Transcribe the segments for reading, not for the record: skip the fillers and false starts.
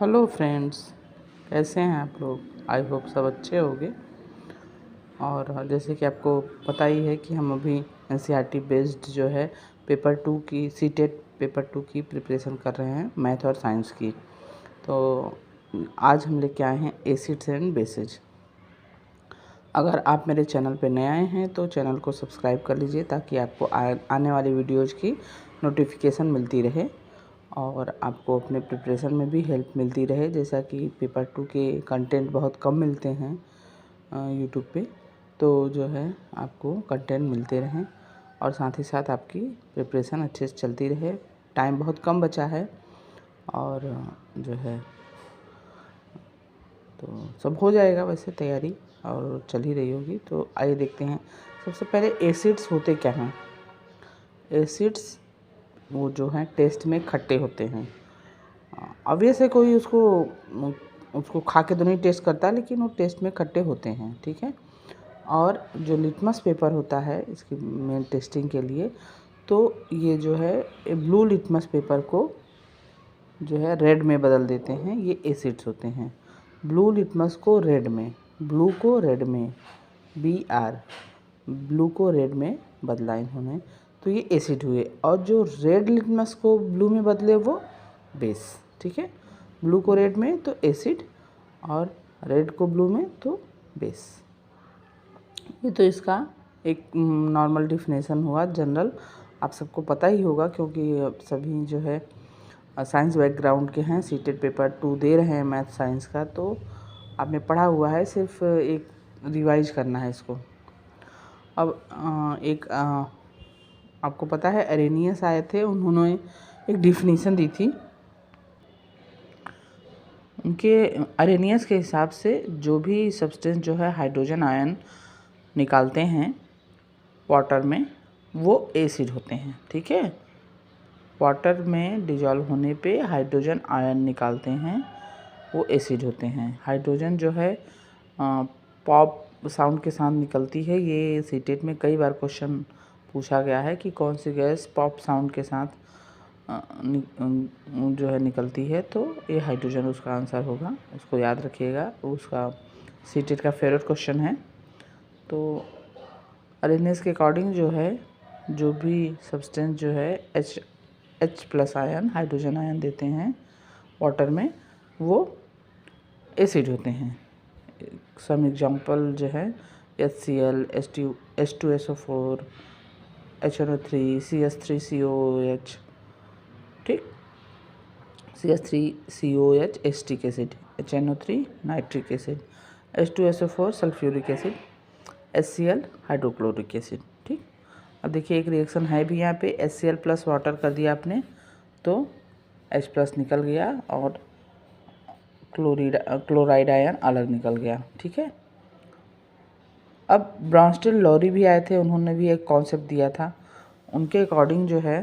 Hello friends, कैसे हैं आप लोग। आई होप सब अच्छे होंगे। और जैसे कि आपको पता ही है कि हम अभी एनसीईआरटी बेस्ड जो है पेपर 2 की सीटेट पेपर 2 की प्रिपरेशन कर रहे हैं, मैथ और साइंस की। तो आज हम लेके आए हैं एसिड्स एंड बेसिज। अगर आप मेरे चैनल पे नए आए हैं तो चैनल को सब्सक्राइब कर लीजिए ताकि आपको आने वाली वीडियोज़ की नोटिफिकेशन मिलती रहे और आपको अपने प्रिपरेशन में भी हेल्प मिलती रहे। जैसा कि पेपर 2 के कंटेंट बहुत कम मिलते हैं यूट्यूब पे, तो जो है आपको कंटेंट मिलते रहें और साथ ही साथ आपकी प्रिपरेशन अच्छे से चलती रहे। टाइम बहुत कम बचा है और जो है तो सब हो जाएगा वैसे तैयारी और चल ही रही होगी। तो आइए देखते हैं। सबसे पहले एसिड्स होते क्या हैं। एसिड्स वो जो हैं टेस्ट में खट्टे होते हैं। ऑब्वियस है, कोई उसको खा के तो नहीं टेस्ट करता, लेकिन वो टेस्ट में खट्टे होते हैं, ठीक है। और जो लिटमस पेपर होता है इसकी मेन टेस्टिंग के लिए, तो ये जो है ब्लू लिटमस पेपर को जो है रेड में बदल देते हैं। ये एसिड्स होते हैं। ब्लू लिटमस को रेड में, ब्लू को रेड में, BR ब्लू को रेड में बदला इन्होंने, तो ये एसिड हुए। और जो रेड लिटमस को ब्लू में बदले वो बेस, ठीक है। ब्लू को रेड में तो एसिड और रेड को ब्लू में तो बेस। ये तो इसका एक नॉर्मल डिफिनेशन हुआ, जनरल। आप सबको पता ही होगा क्योंकि सभी जो है साइंस बैकग्राउंड के हैं, सीटेट पेपर 2 दे रहे हैं मैथ साइंस का, तो आपने पढ़ा हुआ है, सिर्फ एक रिवाइज करना है इसको। अब आपको पता है अरेनियस आए थे, उन्होंने एक डिफिनीशन दी थी। उनके अरेनियस के हिसाब से जो भी सब्सटेंस जो है हाइड्रोजन आयन निकालते हैं वाटर में, वो एसिड होते हैं, ठीक है। वाटर में डिजॉल्व होने पे हाइड्रोजन आयन निकालते हैं, वो एसिड होते हैं। हाइड्रोजन जो है पॉप साउंड के साथ निकलती है। ये सीटेट में कई बार क्वेश्चन पूछा गया है कि कौन सी गैस पॉप साउंड के साथ जो है निकलती है, तो ये हाइड्रोजन उसका आंसर होगा, उसको याद रखिएगा। उसका सीटेट का फेवरेट क्वेश्चन है। तो अरेनियस के अकॉर्डिंग जो है जो भी सब्सटेंस जो है H plus ion, hydrogen ion देते हैं वाटर में, वो एसिड होते हैं। सम एग्जांपल जो है HCl, H2SO4, HNO3, CH3COOH, ठीक, CH3COOH acetic acid, HNO3 nitric acid, H2SO4 sulphuric acid, HCl hydrochloric acid, ठीक। अब देखिए एक रिएक्शन है भी यहाँ पे, HCl प्लस वाटर कर दिया आपने तो H प्लस निकल गया और क्लोराइड आयन अलग निकल गया, ठीक है। अब ब्राउनस्टेल लॉरी भी आए थे, उन्होंने भी एक कॉन्सेप्ट दिया था। उनके अकॉर्डिंग जो है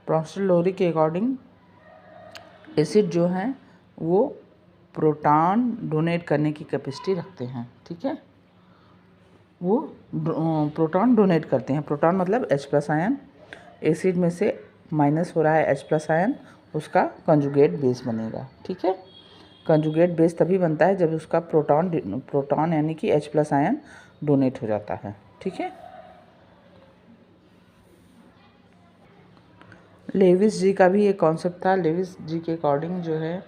ब्राउनस्टेल लॉरी के अकॉर्डिंग एसिड जो हैं वो प्रोटॉन डोनेट करने की कैपेसिटी रखते हैं, ठीक है। वो प्रोटॉन डोनेट करते हैं। प्रोटॉन मतलब H प्लस आयन, एसिड में से माइनस हो रहा है H प्लस आयन, उसका कंजुगेट बेस बनेगा, ठीक है। कंजुगेट बेस तभी बनता है जब उसका प्रोटॉन यानी कि H प्लस आयन डोनेट हो जाता है, ठीक है। लेविस जी का भी एक कॉन्सेप्ट था। लेविस जी के अकॉर्डिंग जो है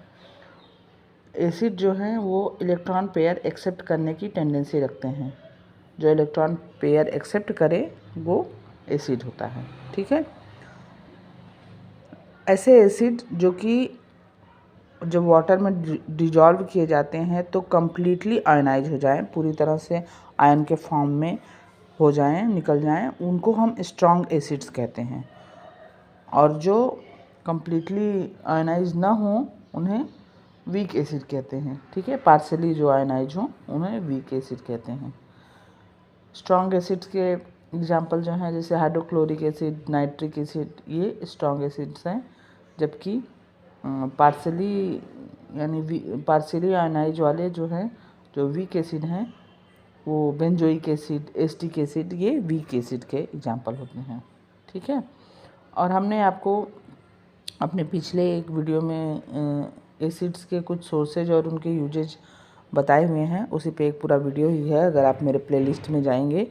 एसिड जो हैं वो इलेक्ट्रॉन पेयर एक्सेप्ट करने की टेंडेंसी रखते हैं। जो इलेक्ट्रॉन पेयर एक्सेप्ट करे वो एसिड होता है, ठीक है। ऐसे एसिड जो कि जब वाटर में डिजॉल्व किए जाते हैं तो कम्प्लीटली आयनाइज हो जाएं, पूरी तरह से आयन के फॉर्म में हो जाएं, निकल जाएं, उनको हम स्ट्रॉन्ग एसिड्स कहते हैं। और जो कम्प्लीटली आयनाइज ना हो उन्हें वीक एसिड कहते हैं, ठीक है। पार्शली जो आयनाइज हों उन्हें वीक एसिड कहते हैं। स्ट्रॉन्ग एसिड्स के एग्जांपल जो हैं जैसे हाइड्रोक्लोरिक एसिड, नाइट्रिक एसिड, ये स्ट्रॉन्ग एसिड्स हैं। जबकि पार्शली आयनाइज वाले जो हैं, जो वीक एसिड हैं, वो बेंजोइक एसिड, एसिटिक एसिड, ये वीक एसिड के एग्जांपल होते हैं, ठीक है। और हमने आपको अपने पिछले एक वीडियो में एसिड्स के कुछ सोर्सेज और उनके यूजेज बताए हुए हैं, उसी पे एक पूरा वीडियो ही है। अगर आप मेरे प्लेलिस्ट में जाएंगे,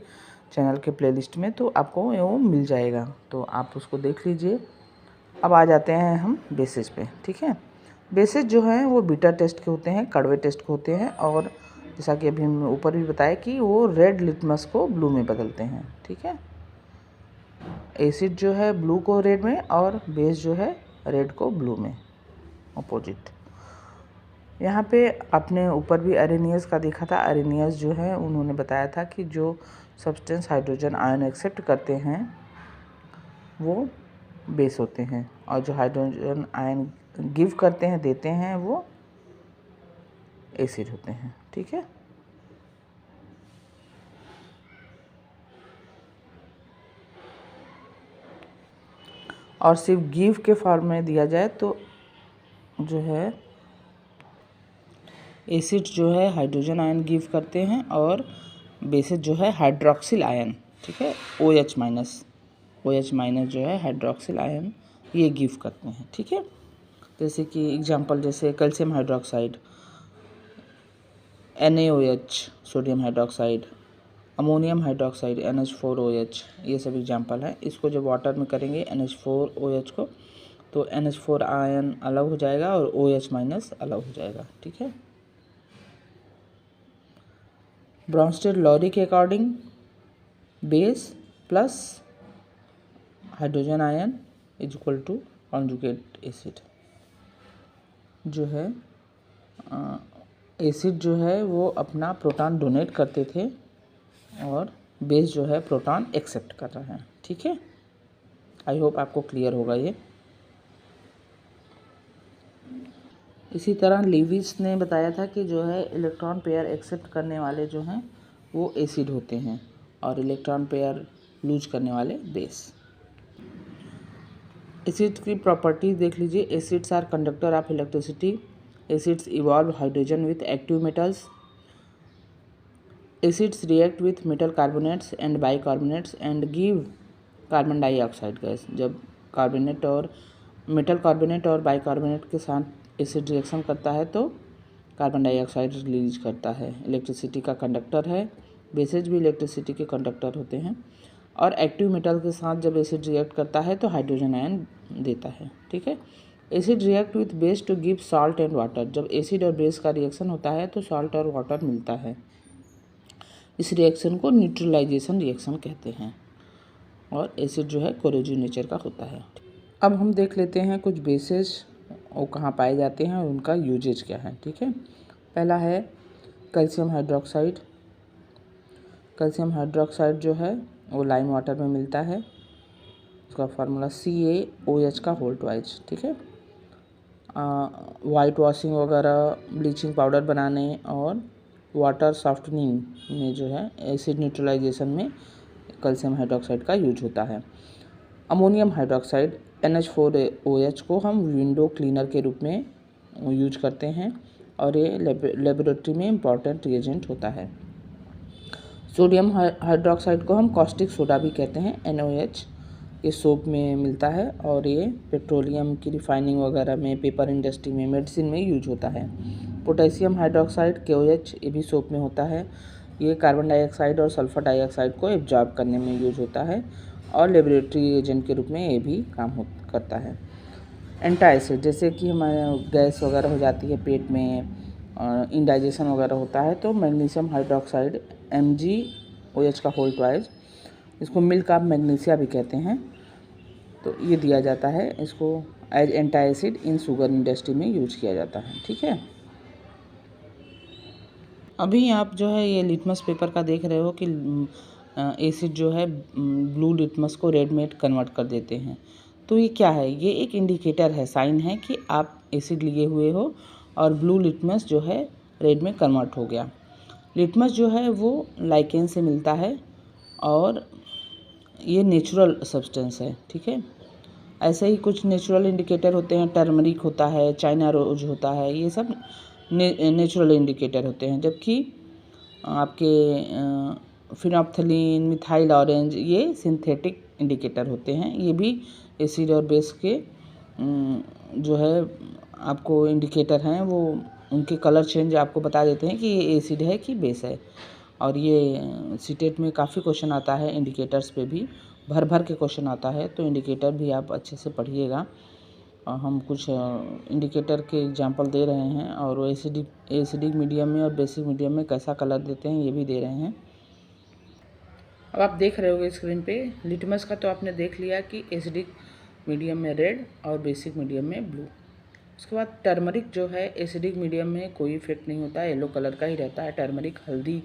चैनल के प्लेलिस्ट में, तो आपको वो मिल जाएगा, तो आप उसको देख लीजिए। अब आ जाते हैं हम बेसेस पे, ठीक है। बेसेस जो हैं वो बीटा टेस्ट के होते हैं, कड़वे टेस्ट के होते हैं, और जैसा कि अभी हम ऊपर भी बताया कि वो रेड लिटमस को ब्लू में बदलते हैं, ठीक है। एसिड जो है ब्लू को रेड में, और बेस जो है रेड को ब्लू में, अपोजिट। यहाँ पे आपने ऊपर भी अरेनियस का देखा था। अरेनियस जो है उन्होंने बताया था कि जो सब्सटेंस हाइड्रोजन आयन एक्सेप्ट करते हैं वो बेस होते हैं, और जो हाइड्रोजन आयन गिव करते हैं, देते हैं, वो एसिड होते हैं, ठीक है। और सिर्फ गिव के फॉर्म में दिया जाए तो जो है एसिड जो है हाइड्रोजन आयन गिव करते हैं, और बेसिस जो है हाइड्रोक्सिल आयन, ठीक है, OH माइनस जो है हाइड्रोक्सिल आयन ये गिव करते हैं, ठीक है। जैसे कि एग्जांपल, जैसे calcium hydroxide, NaOH sodium hydroxide, ammonium hydroxide NH4OH, ये सब एग्जांपल है। इसको जब वाटर में करेंगे NH4OH को, तो NH4 आयन अलग हो जाएगा और OH माइनस अलग हो जाएगा, ठीक है। ब्रॉन्स्टेड लॉरी के according base plus hydrogen ion is equal to conjugate acid. जो है एसिड जो है वो अपना प्रोटॉन डोनेट करते थे, और बेस जो है प्रोटॉन एक्सेप्ट कर रहा है, ठीक है। आई होप आपको क्लियर होगा ये। इसी तरह लीविस ने बताया था कि जो है इलेक्ट्रॉन पेयर एक्सेप्ट करने वाले जो हैं वो एसिड होते हैं, और इलेक्ट्रॉन पेयर लूज करने वाले बेस। एसिड की प्रॉपर्टीज देख लीजिए। Acids are conductor of electricity. Acids evolve hydrogen with active metals. Acids react with metal carbonates and bicarbonates and give carbon dioxide gas. जब कार्बोनेट और मेटल कार्बोनेट और bicarbonate के साथ एसिड रिएक्शन करता है तो कार्बन डाइऑक्साइड रिलीज करता है। इलेक्ट्रिसिटी का कंडक्टर है। बेसेज भी इलेक्ट्रिसिटी के कंडक्टर होते हैं, और एक्टिव मेटल के साथ जब एसिड रिएक्ट करता है तो हाइड्रोजन आयन देता है, ठीक है। Acid react with base to give salt and water. जब एसिड और बेस का रिएक्शन होता है तो सॉल्ट और वाटर मिलता है। इस रिएक्शन को न्यूट्रलाइजेशन रिएक्शन कहते हैं, और एसिड जो है कोरोजिव नेचर का होता है। अब हम देख लेते हैं कुछ बेसेस वो कहाँ पाए जाते हैं और उनका यूजेज क्या है, ठीक है। पहला है कैल्शियम हाइड्रोक्साइड। कैल्शियम हाइड्रोक्साइड जो है वो लाइम वाटर में मिलता है। उसका फार्मूला CaOH का होल ट्वाइस, ठीक है। वाइट वॉशिंग वगैरह, ब्लीचिंग पाउडर बनाने और वाटर सॉफ्टनिंग में जो है एसिड न्यूट्रलाइजेशन में कैल्शियम हाइड्रोक्साइड का यूज होता है। अमोनियम हाइड्रोक्साइड NH4OH को हम विंडो क्लीनर के रूप में यूज करते हैं, और ये लेबोरेटरी में इम्पॉर्टेंट रिएजेंट होता है। सोडियम हाइड्रोक्साइड को हम कॉस्टिक सोडा भी कहते हैं, NaOH। ये सोप में मिलता है, और ये पेट्रोलियम की रिफाइनिंग वगैरह में, पेपर इंडस्ट्री में, मेडिसिन में यूज होता है। पोटेशियम हाइड्रोक्साइड KOH ये भी सोप में होता है। ये कार्बन डाइऑक्साइड और सल्फर डाइऑक्साइड को एब्जॉर्ब करने में यूज होता है, और लेबोरेटरी एजेंट के रूप में ये भी काम करता है। एंटासिड, जैसे कि हमारे गैस वगैरह हो जाती है पेट में, इंडाइजेशन वगैरह होता है, तो मैग्नीशियम हाइड्रोक्साइड MgOH का होल ट्वाइस, इसको मिल्क ऑफ मैग्नीशिया भी कहते हैं, तो ये दिया जाता है। इसको as antacid in sugar industry में यूज किया जाता है, ठीक है। अभी आप जो है ये लिटमस पेपर का देख रहे हो कि एसिड जो है ब्लू लिटमस को रेड में कन्वर्ट कर देते हैं। तो ये क्या है? ये एक इंडिकेटर है, साइन है कि आप एसिड लिए हुए हो और ब्लू लिटमस जो है रेड में कन्वर्ट हो गया। लिटमस जो है वो लाइकेन से मिलता है, और ये नेचुरल सब्सटेंस है, ठीक है। ऐसे ही कुछ नेचुरल इंडिकेटर होते हैं, टर्मरिक होता है, चाइना रोज होता है, ये सब नेचुरल इंडिकेटर होते हैं। जबकि आपके फिनोप्थलीन, मिथाइल ऑरेंज, ये सिंथेटिक इंडिकेटर होते हैं। ये भी एसिड और बेस के जो है आपको इंडिकेटर हैं वो उनके कलर चेंज आपको बता देते हैं कि ये एसिड है कि बेस है। और ये सीटेट में काफ़ी क्वेश्चन आता है इंडिकेटर्स पे भी, भर भर के क्वेश्चन आता है, तो इंडिकेटर भी आप अच्छे से पढ़िएगा। हम कुछ इंडिकेटर के एग्जांपल दे रहे हैं और वो एसिडिक मीडियम में और बेसिक मीडियम में कैसा कलर देते हैं ये भी दे रहे हैं। अब आप देख रहे होगे स्क्रीन पे लिटमस का, तो आपने देख लिया कि एसिडिक मीडियम में रेड और बेसिक मीडियम में ब्लू। उसके बाद टर्मरिक जो है एसिडिक मीडियम में कोई इफेक्ट नहीं होता है, येलो कलर का ही रहता है। टर्मरिक हल्दी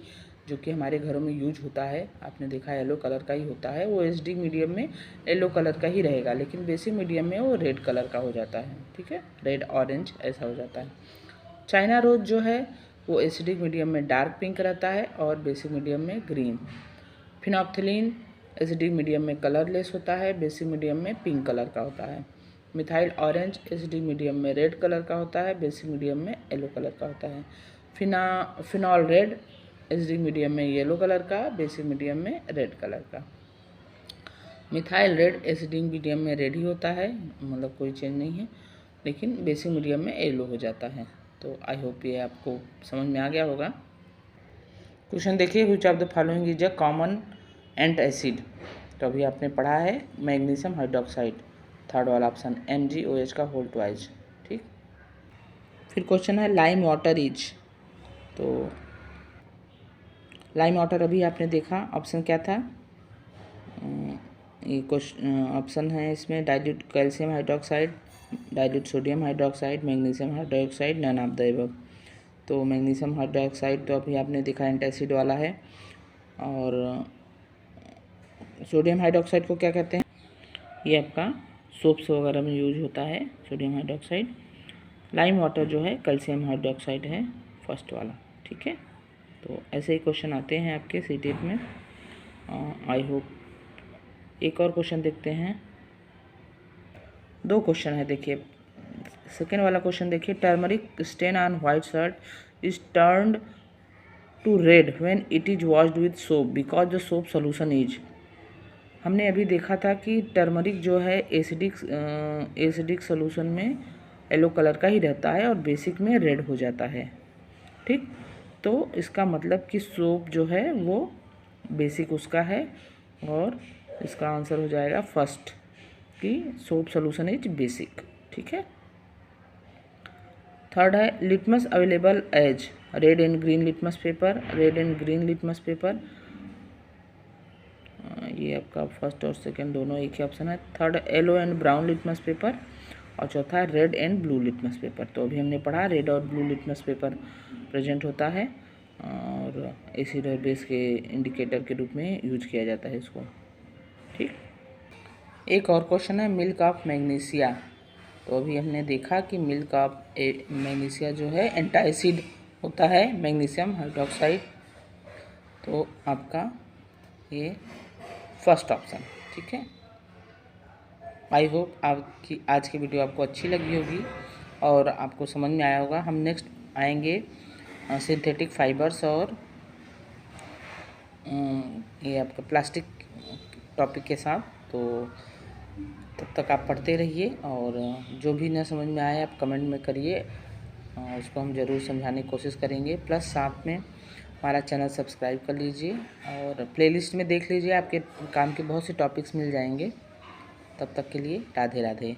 जो कि हमारे घरों में यूज होता है, आपने देखा येलो कलर का ही होता है, वो एसिडिक मीडियम में येलो कलर का ही रहेगा, लेकिन बेसिक मीडियम में वो रेड कलर का हो जाता है। ठीक है, रेड ऑरेंज ऐसा हो जाता है। चाइना रोज जो है वो एसिडिक मीडियम में डार्क पिंक रहता है और बेसिक मीडियम में ग्रीन। फिनोप्थिलीन एसिडिक मीडियम में कलरलेस होता है, बेसिक मीडियम में पिंक कलर का होता है। मिथाइल ऑरेंज एसिडिक मीडियम में रेड कलर का होता है, बेसिक मीडियम में येलो कलर का होता है। फिनॉल रेड एसिडिक मीडियम में येलो कलर का, बेसिक मीडियम में रेड कलर का। मिथाइल रेड एसिडिक मीडियम में रेड ही होता है, मतलब कोई चेंज नहीं है, लेकिन बेसिक मीडियम में येलो हो जाता है। तो आई होप ये आपको समझ में आ गया होगा। क्वेश्चन देखिए, which of the following is a common ant acid. तो अभी आपने पढ़ा है मैग्नीशियम हाइड्रोक्साइड, थर्ड वाला ऑप्शन MgOH का होल ट्वाइस। ठीक, फिर क्वेश्चन है लाइम वाटर इज। तो लाइम वाटर अभी आपने देखा, ऑप्शन क्या था, ये क्वेश्चन ऑप्शन है इसमें dilute calcium hydroxide, dilute sodium hydroxide, magnesium hydroxide, none of the above. तो मैग्नीशियम हाइड्रोक्साइड तो अभी आपने देखा एंटासिड वाला है। और सोडियम हाइड्रोक्साइड को क्या कहते हैं, ये आपका सोप्स वगैरह में यूज होता है सोडियम हाइड्रोक्साइड। लाइम वाटर जो है कैल्शियम हाइड्रोक्साइड है, फर्स्ट वाला। ठीक है, तो ऐसे ही क्वेश्चन आते हैं आपके सीटेट में। I hope. एक और क्वेश्चन देखते हैं, दो क्वेश्चन है देखिए। सेकेंड वाला क्वेश्चन देखिए, turmeric stain on white shirt is turned to red when it is washed with soap because the soap solution is. हमने अभी देखा था कि टर्मरिक जो है एसिडिक सोल्यूशन में येलो कलर का ही रहता है और बेसिक में रेड हो जाता है। ठीक, तो इसका मतलब कि सोप जो है वो बेसिक उसका है, और इसका आंसर हो जाएगा फर्स्ट कि सोप सोल्यूशन इज बेसिक। ठीक है, थर्ड है litmus available as red and green litmus paper, red and green litmus paper, ये आपका फर्स्ट और सेकंड दोनों एक ही ऑप्शन है। Third yellow and brown litmus paper, और चौथा है red and blue litmus paper. तो अभी हमने पढ़ा रेड और ब्लू लिटमस पेपर प्रेजेंट होता है और एसिड और बेस के इंडिकेटर के रूप में यूज किया जाता है इसको। ठीक, एक और क्वेश्चन है मिल्क ऑफ मैग्नीशिया। तो अभी हमने देखा कि मिल्क ऑफ मैग्नीशिया जो है एंटासिड होता है, मैग्नीशियम हाइड्रोक्साइड। तो आपका ये फर्स्ट ऑप्शन। ठीक है, आई होप आपकी आज की वीडियो आपको अच्छी लगी होगी और आपको समझ में आया होगा। हम नेक्स्ट आएंगे सिंथेटिक फाइबर्स और ये आपका प्लास्टिक टॉपिक के साथ। तो तब तक आप पढ़ते रहिए और जो भी ना समझ में आए आप कमेंट में करिए, उसको हम ज़रूर समझाने की कोशिश करेंगे। प्लस साथ में हमारा चैनल सब्सक्राइब कर लीजिए और प्लेलिस्ट में देख लीजिए, आपके काम के बहुत से टॉपिक्स मिल जाएंगे। तब तक के लिए राधे राधे।